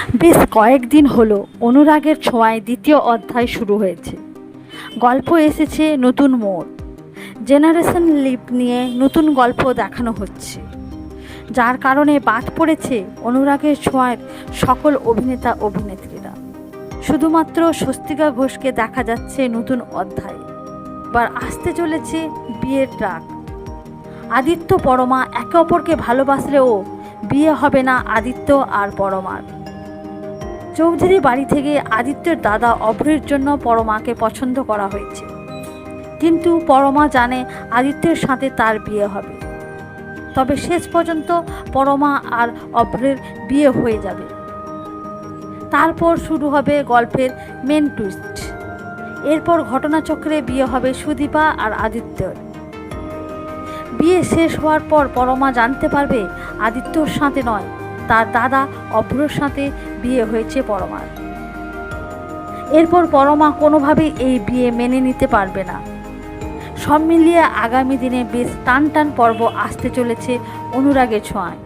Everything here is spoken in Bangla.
বেশ কয়েকদিন হলো অনুরাগের ছোঁয়ায় দ্বিতীয় অধ্যায় শুরু হয়েছে। গল্প এসেছে নতুন মোড়, জেনারেশন লিপ নিয়ে নতুন গল্প দেখানো হচ্ছে, যার কারণে বাদ পড়েছে অনুরাগের ছোঁয়ার সকল অভিনেতা অভিনেত্রীরা। শুধুমাত্র স্বস্তিকা ঘোষকে দেখা যাচ্ছে নতুন অধ্যায়ে। এবার আসতে চলেছে বিয়ের ট্রাক। আদিত্য পরমা একে অপরকে ভালোবাসলেও বিয়ে হবে না আদিত্য আর পরমার। চৌধুরী বাড়ি থেকে আদিত্যের দাদা অভ্রের জন্য পরমাকে পছন্দ করা হয়েছে, কিন্তু পরমা জানে আদিত্যের সাথে তার বিয়ে হবে। তবে শেষ পর্যন্ত পরমা আর অভ্রের বিয়ে হয়ে যাবে। তারপর শুরু হবে গল্পের মেন টুইস্ট। এরপর ঘটনাচক্রে বিয়ে হবে সুদীপা আর আদিত্যর। বিয়ে শেষ হওয়ার পর পরমা জানতে পারবে আদিত্যর সাথে নয়, তার দাদা অভ্রর সাথে বিয়ে হয়েছে পরমার। এরপর পরমা কোনোভাবেই এই বিয়ে মেনে নিতে পারবে না। সব মিলিয়ে আগামী দিনে বেশ টান টান পর্ব আসতে চলেছে অনুরাগের ছোঁয়ায়।